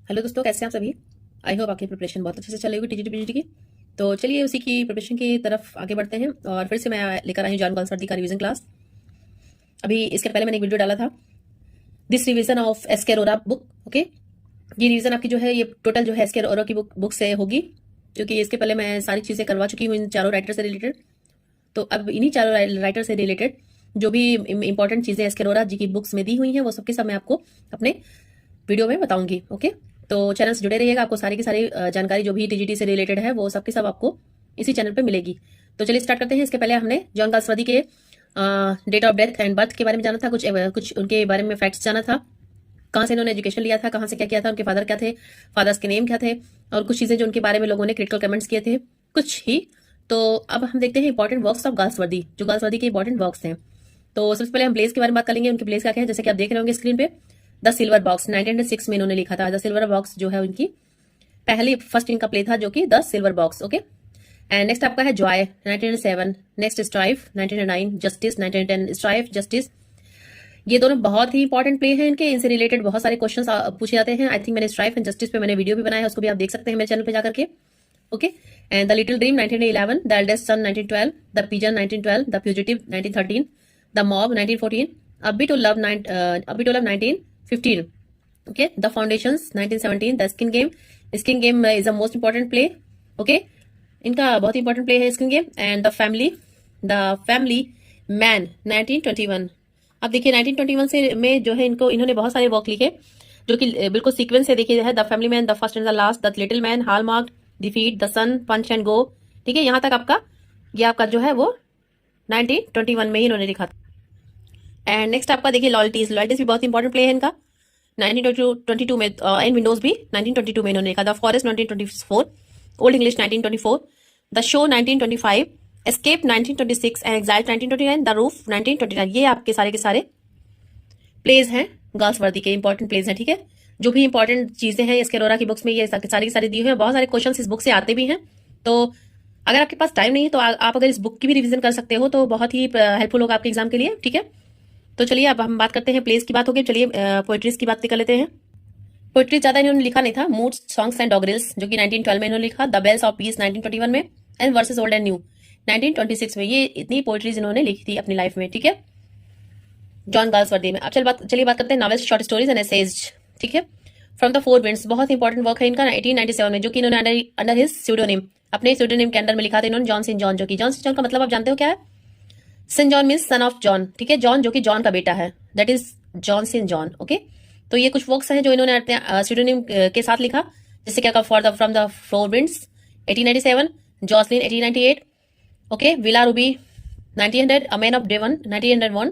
Hello दोस्तों, कैसे हैं आप सभी। आई होप आपकी प्रिपरेशन बहुत अच्छे से चल रही होगी टीजीटी पीजीटी की। तो चलिए उसी की प्रिपरेशन की तरफ आगे बढ़ते हैं और फिर से मैं लेकर आई हूँ जॉन गॉल्सवर्दी का रिवीजन क्लास। अभी इसके पहले मैंने एक वीडियो डाला था, this revision of SK Arora book. Okay, ये रिवीजन आपकी जो है ये टोटल जो है एसके अरोरा की बुक से होगी, क्योंकि इसके पहले मैं सारी चीज़ें करवा चुकी हूँ इन चारों राइटर से रिलेटेड। तो अब इन्हीं चारों राइटर से रिलेटेड जो भी इंपॉर्टेंट चीज़ें एसके अरोरा जी की बुक्स में दी हुई हैं वो सबके सब मैं आपको अपने वीडियो में बताऊंगी। ओके, तो चैनल से जुड़े रहिएगा, आपको सारी की सारी जानकारी जो भी टीजीटी से रिलेटेड है वो सबके सब आपको इसी चैनल पे मिलेगी। तो चलिए स्टार्ट करते हैं। इसके पहले हमने जॉन गॉल्सवर्दी के date of death and birth के बारे में जाना था, कुछ उनके बारे में फैक्ट्स जाना था, कहाँ से इन्होंने एजुकेशन लिया था, कहाँ से क्या किया था, उनके फादर क्या थे, फादर्स के नेम क्या थे, और कुछ चीज़ें जो उनके बारे में लोगों ने क्रिटिकल कमेंट्स किए थे कुछ ही। तो अब हम देखते हैं इंपॉर्टेंट वर्क्स ऑफ गॉल्सवर्दी, जो गॉल्सवर्दी के इंपॉर्टेंट वर्क्स हैं। तो सबसे पहले हम ब्लेज के बारे में बात कर लेंगे, उनके ब्लेज क्या है, जैसे कि आप देख रहे होंगे स्क्रीन पे। द सिल्वर बॉक्स 1906 में इन्होंने लिखा था। द सिल्वर बॉक्स जो है उनकी पहली फर्स्ट इनका प्ले था, जो कि the silver box. Okay, and next आपका है Joy 1907, next strife 1909, justice 1910, strife justice. ये दोनों बहुत ही इंपॉर्टेंट प्ले हैं इनके, इनसे रिलेटेड बहुत सारे क्वेश्चंस पूछे जाते हैं। आई थिंक मैंने स्ट्राइफ एंड जस्टिस पे मैंने वीडियो भी बनाया है, उसको भी आप देख सकते हैं मेरे चैनल पे जाकर के। Okay, and the little dream 1911, the eldest son 1912, the pigeon 1912, the fugitive 1913, the mob 1914, a bit to love 1915। Okay, the foundations 1917, the skin game, skin game is the most important play. Okay, इनका बहुत important play है skin game. And the family man 1921। अब देखिए 1921 से में जो है इन्होंने बहुत सारे वर्क लिखे जो कि बिल्कुल सीक्वेंस से देखिए है। The family man, the first and the last, the little man, hallmark, defeat, the sun, punch and go. ठीक है, यहाँ तक आपका ये आपका जो है वो 1921 में ही इन्होंने लिखा था। एंड नेक्स्ट आपका देखिए लॉयल्टीज भी बहुत इंपॉर्टेंट प्ले है इनका। 1922 में एंड विंडोज भी 1922 में इन्होंने लिखा। The forest 1924, old English 1924, the show 1925, escape 1926 and exile 1929, the roof 1929। ये आपके सारे के सारे प्लेज हैं गॉल्सवर्दी के, इंपॉर्टेंट प्लेज हैं। ठीक है, जो भी इंपॉर्टेंट चीजें हैं इसके अरोरा की बुक्स में ये सारी की सारी दी हुई है। बहुत सारे क्वेश्चन इस बुक से आते भी हैं, तो अगर आपके पास टाइम नहीं है तो आप अगर इस बुक की भी रिवीजन कर सकते हो तो बहुत ही हेल्पफुल होगा आपके एग्जाम के लिए। ठीक है, तो चलिए अब हम बात करते हैं प्लेस की बात होगी, चलिए पोएट्रीज की बात कर लेते हैं। पोएट्री ज्यादा इन्होंने लिखा नहीं था। मूड्स, सॉन्ग्स एंड डॉगरिल्स जो कि 1912 में इन्होंने लिखा। द बेल्स ऑफ पीस 1921 में, and versus old and new 1926 में। ये इतनी पोएट्रीज इन्होंने लिखी थी अपनी लाइफ में। ठीक है, जॉन गॉल्सवर्दी में। अब चलिए बात करते हैं novels, short stories and essays. ठीक है, फ्रॉम द फोर विंड्स बहुत इंपॉर्टेंट वर्क है इनका 1897 में, जो कि इन्होंने अंडर हिज स्यूडोनिम, अपने स्यूडोनिम के अंडर में लिखा था इन्होंने, जॉन सेंट जॉन। जो कि जॉन सेंट जॉन का मतलब आप जानते हो क्या है? Saint John means son of John. ठीक है, जॉन जो कि जॉन का बेटा है, that is John saint John. Okay, तो ये कुछ वर्क्स हैं जो इन्होंने स्यूडोनिम के साथ लिखा, जैसे क्या from the four winds 1897, Jocelyn 1898, okay, Villa Rubein 1900, a man of Devon 1901।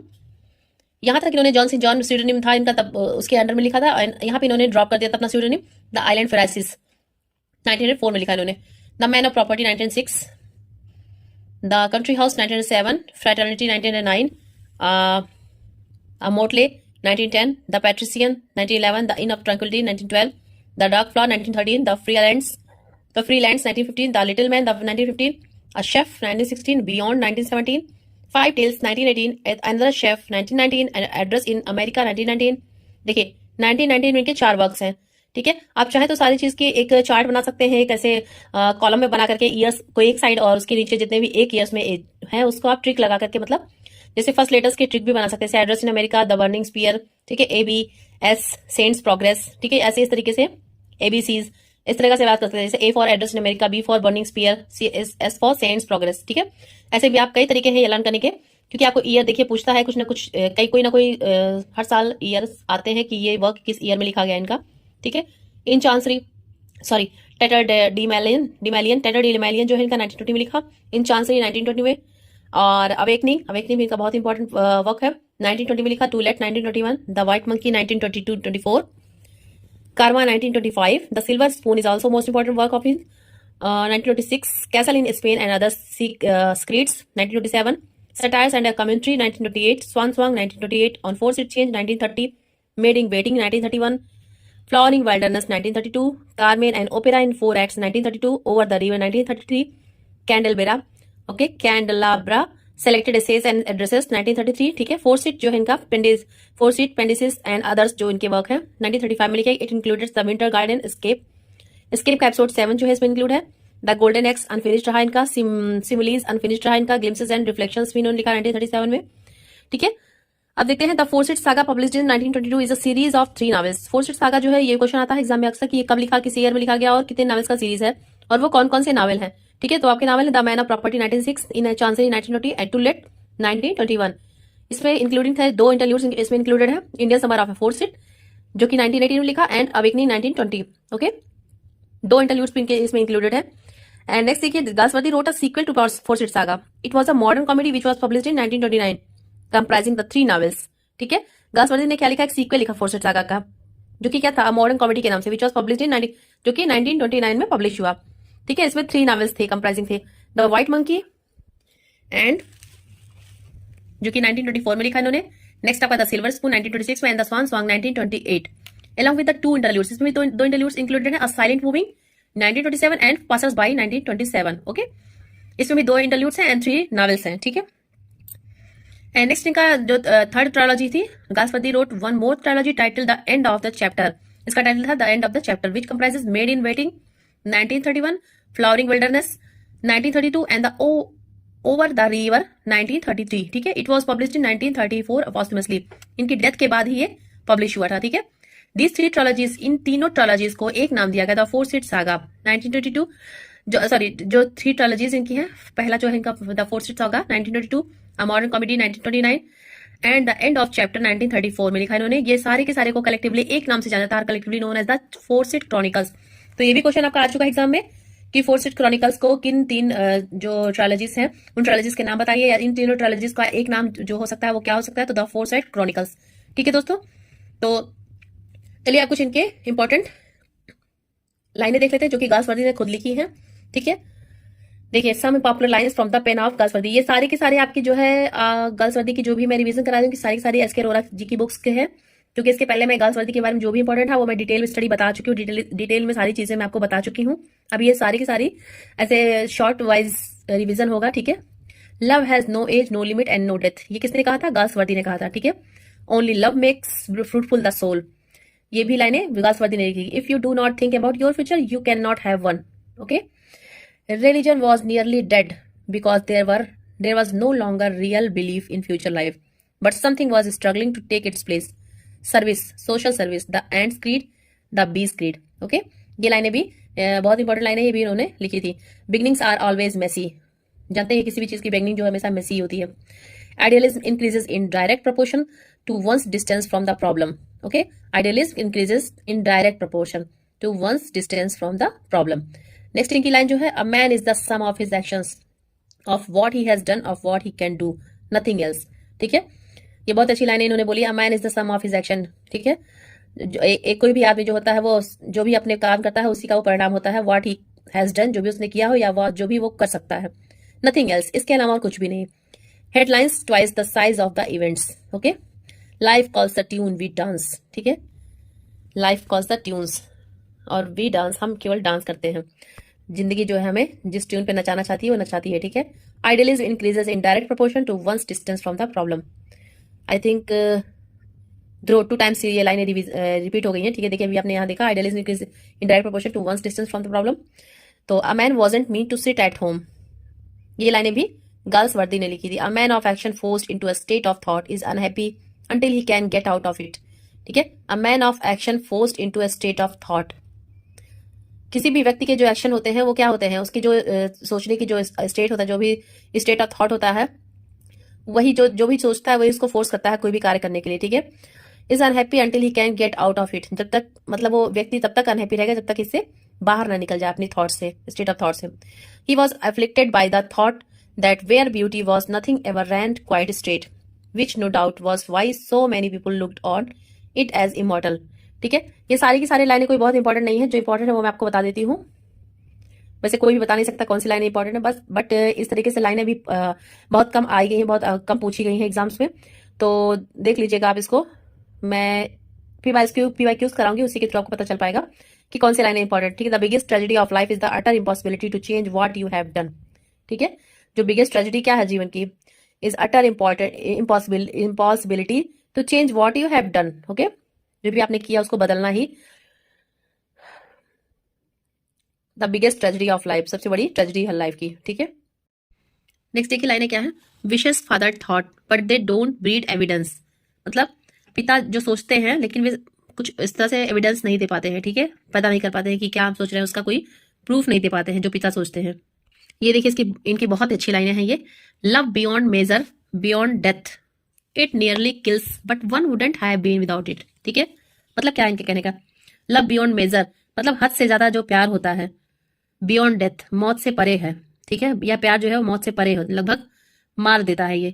यहाँ तक इन्होंने जॉन सेंट जॉन स्यूडोनिम था इनका, तब उसके अंडर में लिखा था। यहाँ पे इन्होंने ड्रॉप कर दिया था अपना स्यूडोनिम, द आइलैंड फ्रांसिस 1904 में लिखा इन्होंने। The man of property 1906, The Country House 1907, Fraternity 1909, Motley 1910, The Patrician 1911, The Inn of Tranquility 1912, The Dark Flower 1913, The Freelands 1915, The Little Man 1915, A Chef 1916, Beyond 1917, Five Tales 1918, Another Chef 1919, and Address in America 1919। देखिए 1919 में के 4 works हैं। ठीक है, आप चाहे तो सारी चीज की एक चार्ट बना सकते हैं, एक ऐसे कॉलम में बना करके ईयर्स को एक साइड और उसके नीचे जितने भी एक ईयर्स में है उसको आप ट्रिक लगा करके, मतलब जैसे फर्स्ट लेटर्स की ट्रिक भी बना सकते हैं, जैसे address in America, the burning spear. ठीक है, ABS, सेंट्स प्रोग्रेस। ठीक है, ऐसे इस तरीके से ABCs इस तरह से बात कर सकते हैं, जैसे A for address in America, B for burning spear, S for saints progress. ठीक है, ऐसे भी आप कई तरीके हैं ये लर्न करने के, क्योंकि आपको ईयर देखिए पूछता है कुछ ना कुछ, कोई ना कोई हर साल ईयर्स आते हैं कि ये वर्क किस ईयर में लिखा गया इनका। ठीक है, इन चांसरी टेटर डिमेलियन जो है इनका 1920 में लिखा, इन चांसरी 1920 में। और अवेकनिंग भी इनका बहुत इंपॉर्टेंट वर्क है, 1920 में लिखा। To let 1921, the white monkey 1922-24, karma 1925, the silver spoon is also most important work of his 1926, castle in Spain and other screeds 1927, satires and commentary 1928, swan song 1928, on Forsyte change 1930, maid in waiting 1931, Flowering Wilderness 1932, Carmen and Opera in 4 acts 1932, Over the River 1933, Candelabra selected essays and addresses 1933, ठीक है। Forsyte जो है इनका Forsyte Pendyces and others जो इनके work है 1935 में लिखा है। It included the winter garden escape का एपिसोड 7 जो है इसमें इंक्लूड है। द गोल्डन एक्स अनफिनिश्ड रहा इनका, सिमिलीज अनफिनिश्ड रहा इनका, ग्लिम्सेस एंड रिफ्लेक्शंस भी इन्होंने लिखा 1937 में, ठीक है। अब देखते हैं the Forsyte saga published in 1922 is a series of 3 novels. Four seat saga जो है ये क्वेश्चन आता है एग्जाम में अक्सर कि ये कब लिखा, किस ईयर में लिखा गया और कितने नॉवेल्स का सीरीज है और वो कौन कौन से नॉवेल हैं, ठीक है। तो आपके नॉवेल है the man of property 1906, in chancery 1920 and to let 1921। इसमें इंक्लूडिंग थे 2 इंटरल्यूड्स इसमें इंक्लूडेड है। Indian summer of a Forsyte जो कि 1918 में लिखा एंड अवेकनिंग 1920, ओके। 2 इंटरल्यूड्स इसमें इंक्लूडेड है। एंड नेक्स्ट देखिए Galsworthy wrote a sequel to Forsyte saga. It was a modern comedy which was published in 1929 comprising the 3 novels, ठीक है। Galsworthy ने क्या लिखा, एक सीक्वल लिखा फोर सीट सागा का जो कि क्या था, मॉडर्न कॉमेडी के नाम से, व्हिच वाज पब्लिश्ड इन जो कि 1929 में पब्लिश हुआ, ठीक है। इसमें 3 नॉवेल्स थे कंप्राइजिंग थे द व्हाइट मंकी एंड जो कि 1924 में लिखा इन्होंने। नेक्स्ट आपका द सिल्वर स्पून 1926 में and the swan song 1928 along with the 2 interludes। इसमें भी 2 interludes included है, A Silent Moving 1927 and Passers By 1927, okay. इसमें भी 2 interludes हैं एंड 3 novels हैं, ठीक है। एंड नेक्स्ट इनका जो थर्ड ट्रायोलॉजी थी, Galsworthy road one more trilogy title the end of the chapter. इसका टाइटल था the end of the chapter which comprises made in waiting 1931, flowering wilderness 1932 and the over the river 1933, ठीक है। It was published in 1934 posthumously. इनकी death के बाद ही ये publish हुआ था, ठीक है। These 3 ट्रोलॉजीज, इन तीनों ट्रोलॉजीज को एक नाम दिया गया था फोर सीट सागा 1922। जो 3 ट्रोलॉजीज इनकी है, पहला जो है इनका the Forsyte saga 1922, a modern comedy 1929 and the end of chapter 1934 में लिखा इन्होंने। ये सारे के सारे को कलेक्टिवली एक नाम से जाना था, collectively known as the Forsyte chronicles. तो ये भी क्वेश्चन आपका आ चुका है एग्जाम में कि फोर सीट क्रॉनिकल्स को किन 3 जो ट्रायोलॉजीज हैं उन ट्रायोलॉजीज के नाम बताइए, या इन तीनों ट्रायोलॉजीज का एक नाम जो हो सकता है वो क्या हो सकता है, तो द फोर सीट क्रॉनिकल्स, ठीक है दोस्तों। तो चलिए आप कुछ इनके इंपॉर्टेंट लाइनें देख लेते हैं जो कि गाल्सवर्दी ने खुद लिखी हैं, ठीक है। देखिए some popular lines from the pen of Galsworthy. ये सारे के सारे आपकी जो है गाल्सवर्दी की जो भी मैं रिवीजन करा रही हूँ, सारी की सारी एसके अरोरा जी की बुक्स के हैं, क्योंकि इसके पहले मैं गाल्सवर्दी के बारे में जो भी इंपॉर्टेंट है वो मैं डिटेल में स्टडी बता चुकी हूँ, डिटेल में सारी चीजें मैं आपको बता चुकी हूँ। अब ये सारी की सारी ऐसे शॉर्ट वाइज रिविजन होगा, ठीक है। Love has no age no limit and no death, ये किसने कहा था, गाल्सवर्दी ने कहा था, ठीक है। Only love makes fruitful the soul, ये भी लाइनें गाल्सवर्दी ने लिखी। If you do not think about your future you can not have one, okay. Religion was nearly dead because there was no longer real belief in future life but something was struggling to take its place. Service, social service, the ends creed, the bees creed, okay. ये लाइनें भी बहुत important लाइनें ये भी उन्होंने लिखी थी। बिगनिंग्स आर ऑलवेज मेसी, जानते हैं किसी भी चीज की बिगनिंग जो हमेशा मेसी होती है। Idealism increases in direct proportion to one's distance from the problem, okay. Idealism increases in direct proportion to one's distance from the problem. Next इनकी लाइन जो है, a man is the sum of his actions, of what he has done, of what he can do, nothing else, ठीक है। ये बहुत अच्छी line इन्होंने बोली, a man is the sum of his action, ठीक है। कोई भी आदमी जो होता है वो जो भी अपने काम करता है उसी का वो परिणाम होता है। what he has done, जो भी उसने किया हो या जो भी वो कर सकता है, nothing else, इसके अलावा और कुछ भी नहीं। headlines twice the size of the events, okay. Life calls the tune we dance, ठीक है। लाइफ कॉल्स द ट्यून्स और वी डांस, हम केवल डांस करते हैं। जिंदगी जो है हमें जिस ट्यून पे नचाना चाहती है वो नचाती है, ठीक है। Idealism increases in direct proportion to one's distance from the problem. I think 2 times ये लाइनें रिपीट हो गई हैं, ठीक है। देखिए अभी आपने यहाँ देखा, idealism increase in direct proportion to one's distance from the problem. तो a man wasn't mean to sit at home, ये लाइनें भी गाल्सवर्दी ने लिखी थी। A man of action forced into a state of thought is unhappy until he can get out of it, ठीक है। A man of action forced into a state of thought, किसी भी व्यक्ति के जो एक्शन होते हैं वो क्या होते हैं, उसकी जो सोचने की जो स्टेट होता है, जो भी स्टेट ऑफ थॉट होता है, वही जो भी सोचता है वही उसको फोर्स करता है कोई भी कार्य करने के लिए, ठीक है। Is unhappy until he can get out of it, जब तक मतलब वो व्यक्ति तब तक अनहैप्पी रहेगा जब तक इससे बाहर ना निकल जाए अपनी थॉट से, स्टेट ऑफ थॉट से। He was afflicted by the thought that where beauty was nothing ever ran quite straight which no doubt was why so many people looked on it as immortal, ठीक है। ये सारी की सारी लाइनें कोई बहुत इंपॉर्टेंट नहीं है, जो इंपॉर्टेंट है वो मैं आपको बता देती हूँ। वैसे कोई भी बता नहीं सकता कौन सी लाइनें इंपॉर्टेंट है, बस बट इस तरीके से लाइनें भी बहुत कम आई गई हैं, बहुत कम पूछी गई हैं एग्जाम्स में। तो देख लीजिएगा आप इसको, मैं PYQs कराऊंगी, उसी के थ्रू आपको पता चल पाएगा कि कौन सी लाइनें इंपॉर्टेंट, ठीक है। The biggest tragedy of life is the utter impossibility to change what you have done, ठीक है। जो बिगेस्ट ट्रेजेडी क्या है जीवन की, is utter impossibility to change what you have done. Okay, जो भी आपने किया उसको बदलना ही the biggest tragedy of life, सबसे बड़ी ट्रेजेडी है लाइफ की। ठीक है, नेक्स्ट देखिए लाइनें क्या है। Wishes father thought but they don't breed evidence. मतलब पिता जो सोचते हैं लेकिन वे कुछ इस तरह से एविडेंस नहीं दे पाते हैं। ठीक है, पता नहीं कर पाते हैं कि क्या हम सोच रहे हैं, उसका कोई प्रूफ नहीं दे पाते हैं जो पिता सोचते हैं। ये देखिए इसकी इनकी बहुत अच्छी लाइनें हैं ये। Love beyond measure beyond death, it nearly kills but one wouldn't have been without it. ठीक है, मतलब क्या है इनके कहने का। लव बियॉन्ड मेजर मतलब हद से ज्यादा जो प्यार होता है, बियॉन्ड डेथ मौत से परे है। ठीक है, यह प्यार जो है वो मौत से परे हो, लगभग मार देता है ये।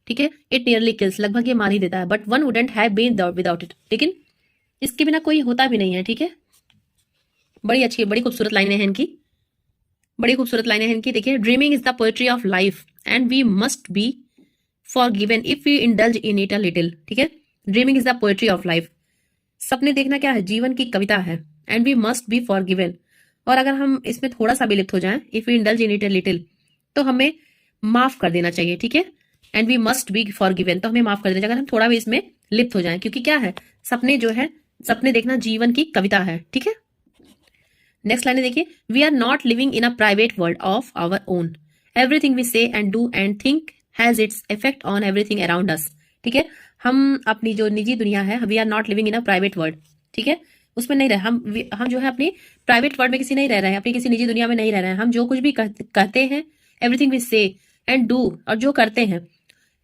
ठीक है, इट नियरली किल्स लगभग ये मार ही देता है, but one wouldn't have been without it, लेकिन इसके बिना कोई होता भी नहीं है। ठीक है, बड़ी अच्छी बड़ी खूबसूरत लाइनें हैं इनकी, बड़ी खूबसूरत लाइनें हैं इनकी। देखिए, dreaming is the poetry of life and we must be forgiven if we indulge in it a little. ठीक है, dreaming is the poetry of life, सपने देखना क्या है, जीवन की कविता है। And we must be forgiven, और अगर हम इसमें थोड़ा सा भी लिप्त हो जाएं, if we indulge in it a little, तो हमें माफ कर देना चाहिए। ठीक है, and we must be forgiven, तो हमें माफ कर देना चाहिए अगर हम थोड़ा भी इसमें लिप्त हो जाएं, क्योंकि क्या है, सपने जो है, सपने देखना जीवन की कविता है। ठीक है, नेक्स्ट लाइन देखिए। We are not living in a private world of our own, everything we say and do and think has its effect on everything around us. ठीक है, हम अपनी जो निजी दुनिया है, we are not living in a private world. ठीक है, उसमें नहीं रहे हम जो है अपनी प्राइवेट वर्ल्ड में किसी नहीं रह रहे हैं, अपनी किसी निजी दुनिया में नहीं रह रहे हैं। हम जो कुछ भी कहते हैं, everything we say and do, और जो करते हैं,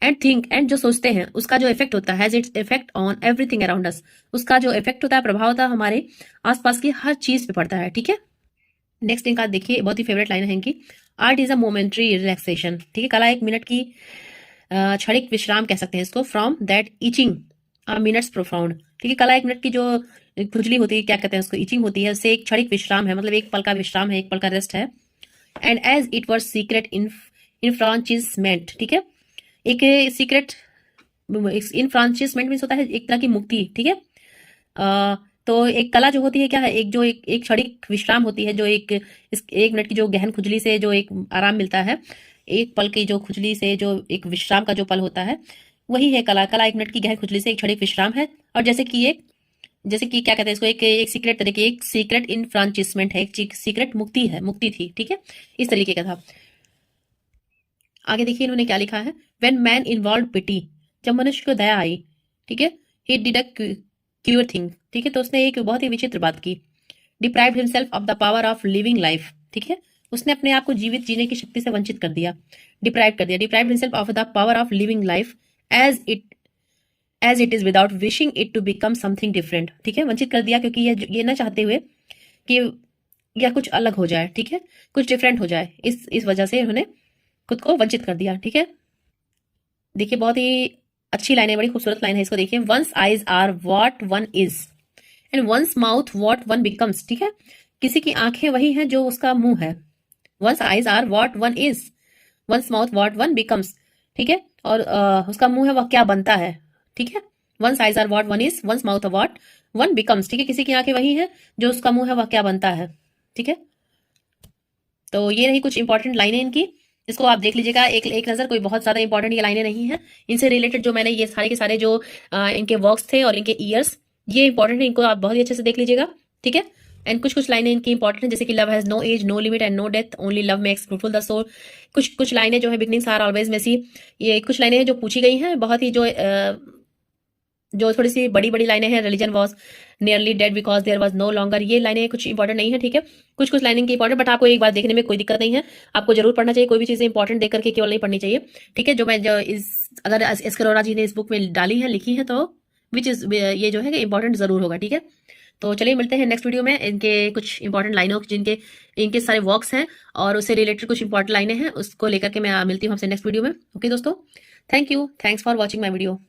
एंड थिंक एंड जो सोचते हैं, उसका जो इफेक्ट होता है, has its effect on everything around अस, उसका जो इफेक्ट होता है, प्रभाव होता है, हमारे आसपास की हर चीज पे पड़ता है। ठीक है, नेक्स्ट इनका देखिए, बहुत ही फेवरेट लाइन है इनकी। Art is a momentary relaxation. ठीक है, कला एक मिनट की क्षणिक विश्राम कह सकते हैं इसको, from that itching a minutes profound. ठीक है, कला एक मिनट की जो खुजली होती है, क्या कहते हैं उसको, ईचिंग होती है, उससे एक क्षणिक विश्राम है, मतलब एक पल का विश्राम है, एक पल का रेस्ट है। And as it was secret enfranchisement. ठीक है, एक सीक्रेट इनफ्रांचिसमेंट मीन्स होता है एक तरह की मुक्ति। ठीक है, तो एक कला जो होती है क्या है, एक जो एक क्षणिक विश्राम होती है, जो एक मिनट की जो गहन खुजली से जो एक आराम मिलता है, एक पल की जो खुजली से जो एक विश्राम का जो पल होता है, वही है कला। कला एक मिनट की गहन खुजली से एक क्षणिक विश्राम है, और जैसे कि क्या कहते हैं इसको, एक सीक्रेट तरीके, एक सीक्रेट इनफ्रांचिसमेंट है, एक सीक्रेट मुक्ति है, मुक्ति थी। ठीक है, इस तरीके का था। आगे देखिए इन्होंने क्या लिखा है। व्हेन मैन इन्वॉल्व पिटी, जब मनुष्य को दया आई, ठीक है, he did a cure thing. ठीक है, तो उसने एक बहुत ही विचित्र बात की। Deprived himself of the power of living life. ठीक है, उसने अपने आप को जीवित जीने की शक्ति से वंचित कर दिया, डिप्राइव कर दिया। Deprived himself of the power of living life as it is without wishing it to become something different. ठीक है, वंचित कर दिया क्योंकि ये ना चाहते हुए कि यह कुछ अलग हो जाए। ठीक है, कुछ डिफरेंट हो जाए, इस वजह से उन्होंने खुद को वंचित कर दिया। ठीक है, देखिए बहुत ही अच्छी लाइन है, बड़ी खूबसूरत लाइन है, इसको देखिए। One's eyes are what one is and one's mouth what one becomes. ठीक है, किसी की आंखें वही हैं जो उसका मुंह है। One's eyes are what one is, one's mouth what one becomes. ठीक है, और उसका मुंह है वह क्या बनता है। ठीक है, one's eyes are what one is, one's mouth what one becomes. ठीक है, किसी की आंखें वही हैं जो उसका मुंह है वह क्या बनता है। ठीक है, तो ये रही कुछ इंपॉर्टेंट लाइनें इनकी, इसको आप देख लीजिएगा एक नजर। कोई बहुत ज्यादा इंपॉर्टेंट ये लाइनें नहीं है, इनसे रिलेटेड जो मैंने ये सारे के सारे जो इनके वर्क्स थे और इनके ईयर्स, ये इंपॉर्टेंट है, इनको आप बहुत ही अच्छे से देख लीजिएगा। ठीक है, एंड कुछ लाइनें इनकी इंपॉर्टेंट है, जैसे कि love has no age no limit and no death, only love makes fruitful the soul. कुछ लाइनें जो है बिगनिंग्स आर ऑलवेज मेसी, ये कुछ लाइनें हैं जो पूछी गई हैं, बहुत ही जो थोड़ी सी बड़ी बड़ी लाइनें हैं। Religion was nearly dead because there was no longer, ये लाइनें कुछ इंपॉर्टेंट नहीं है। ठीक है, कुछ लाइनिंग की इंपॉर्टेंट, बट आपको एक बार देखने में कोई दिक्कत नहीं है, आपको जरूर पढ़ना चाहिए। कोई भी चीजें इंपॉर्टेंट देख करके केवल नहीं पढ़नी चाहिए। ठीक है, अगर एस अरोरा जी ने इस बुक में डाली है, लिखी है, तो विच इज ये जो है इंपॉर्टेंट जरूर होगा। ठीक है, तो चलिए मिलते हैं नेक्स्ट वीडियो में। इनके कुछ इंपॉर्टेंट लाइनों जिनके इनके सारे वर्क्स हैं और उससे रिलेटेड कुछ इंपॉर्टेंट लाइनें हैं, उसको लेकर के मैं मिलती हूँ आपसे नेक्स्ट वीडियो में। ओके दोस्तों, thank you, thanks for watching my video.